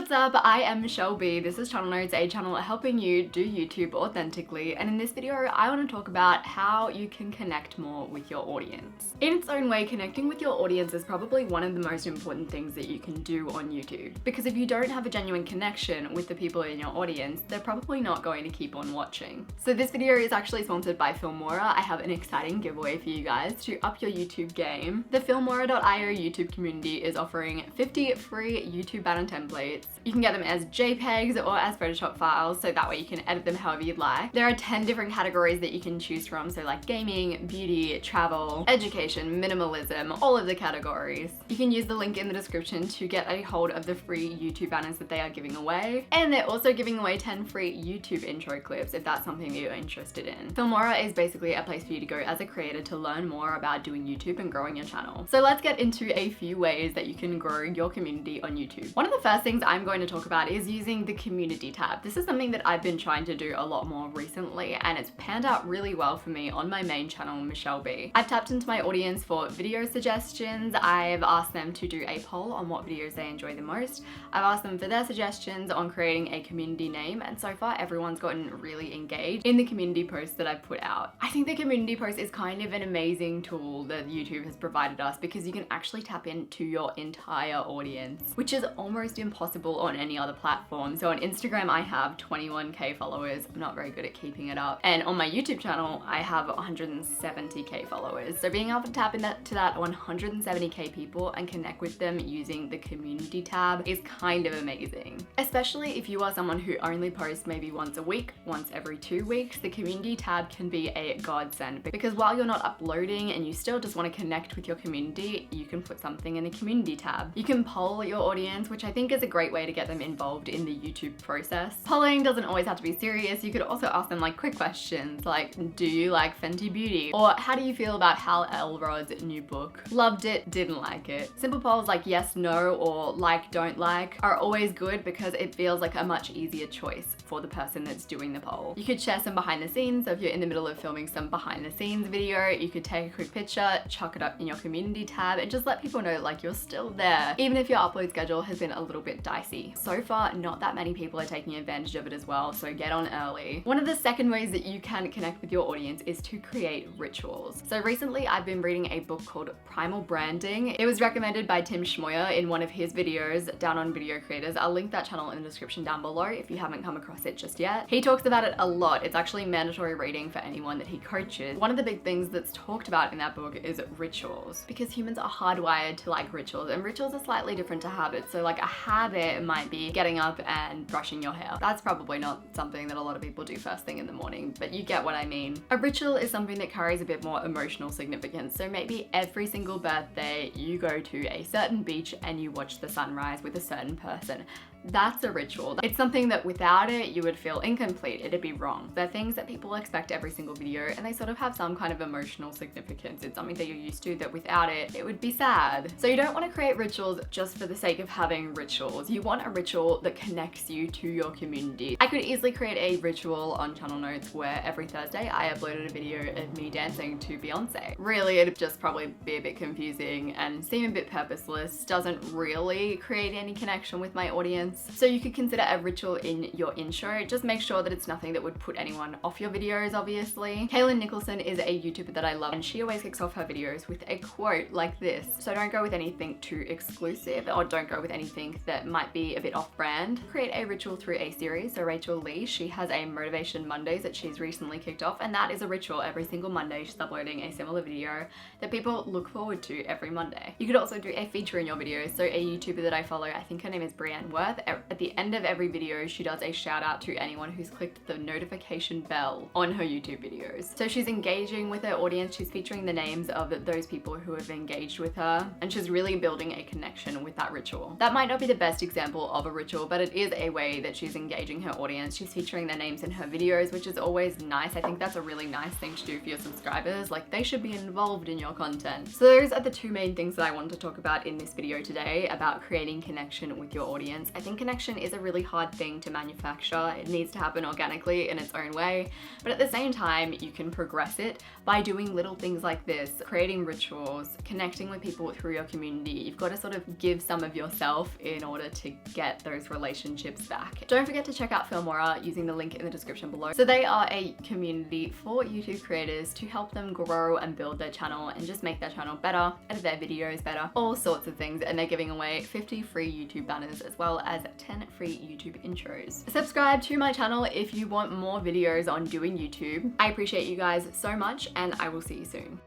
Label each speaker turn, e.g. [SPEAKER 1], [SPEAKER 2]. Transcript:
[SPEAKER 1] what's up? I am Michelle B. This is Channel Notes, a channel helping you do YouTube authentically, and in this video I want to talk about how you can connect more with your audience. In its own way, connecting with your audience is probably one of the most important things that you can do on YouTube, because if you don't have a genuine connection with the people in your audience, they're probably not going to keep on watching. So this video is actually sponsored by Filmora. I have an exciting giveaway for you guys to up your YouTube game. The Filmora.io YouTube community is offering 50 free YouTube banner templates. You can get them as JPEGs or as Photoshop files, so that way you can edit them however you'd like. There are 10 different categories that you can choose from, so like gaming, beauty, travel, education, minimalism, all of the categories. You can use the link in the description to get a hold of the free YouTube banners that they are giving away. And they're also giving away 10 free YouTube intro clips if that's something that you're interested in. Filmora is basically a place for you to go as a creator to learn more about doing YouTube and growing your channel. So let's get into a few ways that you can grow your community on YouTube. One of the first things I'm going to talk about is using the community tab. This is something that I've been trying to do a lot more recently, and it's panned out really well for me on my main channel, Michelle B. I've tapped into my audience for video suggestions. I've asked them to do a poll on what videos they enjoy the most. I've asked them for their suggestions on creating a community name, and so far everyone's gotten really engaged in the community posts that I've put out. I think the community post is kind of an amazing tool that YouTube has provided us, because you can actually tap into your entire audience, which is almost impossible on any other platform. So on Instagram I have 21k followers. I'm not very good at keeping it up, and on my YouTube channel I have 170k followers. So being able to tap into that 170k people and connect with them using the community tab is kind of amazing. Especially if you are someone who only posts maybe once a week, once every 2 weeks, the community tab can be a godsend, because while you're not uploading and you still just want to connect with your community, you can put something in the community tab. You can poll your audience, which I think is a great way to get them involved in the YouTube process. Polling doesn't always have to be serious. You could also ask them like quick questions like, do you like Fenty Beauty? Or how do you feel about Hal Elrod's new book? Loved it, didn't like it. Simple polls like yes, no, or like, don't like are always good, because it feels like a much easier choice for the person that's doing the poll. You could share some behind the scenes. So if you're in the middle of filming some behind the scenes video, you could take a quick picture, chuck it up in your community tab, and just let people know like you're still there, even if your upload schedule has been a little bit dicey. So far, not that many people are taking advantage of it as well, so get on early. One of the second ways that you can connect with your audience is to create rituals. So recently I've been reading a book called Primal Branding. It was recommended by Tim Schmoyer in one of his videos down on Video Creators. I'll link that channel in the description down below if you haven't come across it just yet. He talks about it a lot. It's actually mandatory reading for anyone that he coaches. One of the big things that's talked about in that book is rituals, because humans are hardwired to like rituals, and rituals are slightly different to habits. So like a habit might be getting up and brushing your hair. That's probably not something that a lot of people do first thing in the morning, but you get what I mean. A ritual is something that carries a bit more emotional significance. So maybe every single birthday you go to a certain beach and you watch the sunrise with a certain person. That's a ritual. It's something that without it, you would feel incomplete. It'd be wrong. They're things that people expect every single video, and they sort of have some kind of emotional significance. It's something that you're used to, that without it, it would be sad. So you don't want to create rituals just for the sake of having rituals. You want a ritual that connects you to your community. I could easily create a ritual on Channel Notes where every Thursday I uploaded a video of me dancing to Beyonce. Really, it'd just probably be a bit confusing and seem a bit purposeless. Doesn't really create any connection with my audience. So you could consider a ritual in your intro. Just make sure that it's nothing that would put anyone off your videos, obviously. Kaylin Nicholson is a YouTuber that I love, and she always kicks off her videos with a quote like this. So don't go with anything too exclusive, or don't go with anything that might be a bit off-brand. Create a ritual through a series. So Rachel Lee, she has a Motivation Mondays that she's recently kicked off, and that is a ritual. Every single Monday she's uploading a similar video that people look forward to every Monday. You could also do a feature in your videos. So a YouTuber that I follow, I think her name is Brianne Worth, at the end of every video, she does a shout out to anyone who's clicked the notification bell on her YouTube videos. So she's engaging with her audience, she's featuring the names of those people who have engaged with her, and she's really building a connection with that ritual. That might not be the best example of a ritual, but it is a way that she's engaging her audience. She's featuring their names in her videos, which is always nice. I think that's a really nice thing to do for your subscribers. Like, they should be involved in your content. So those are the two main things that I wanted to talk about in this video today about creating connection with your audience. I think think connection is a really hard thing to manufacture. It needs to happen organically in its own way, but at the same time, you can progress it by doing little things like this, creating rituals, connecting with people through your community. You've got to sort of give some of yourself in order to get those relationships back. Don't forget to check out Filmora using the link in the description below. So they are a community for YouTube creators to help them grow and build their channel and just make their channel better, edit their videos better, all sorts of things. And they're giving away 50 free YouTube banners as well as 10 free YouTube intros. Subscribe to my channel if you want more videos on doing YouTube. I appreciate you guys so much, and I will see you soon.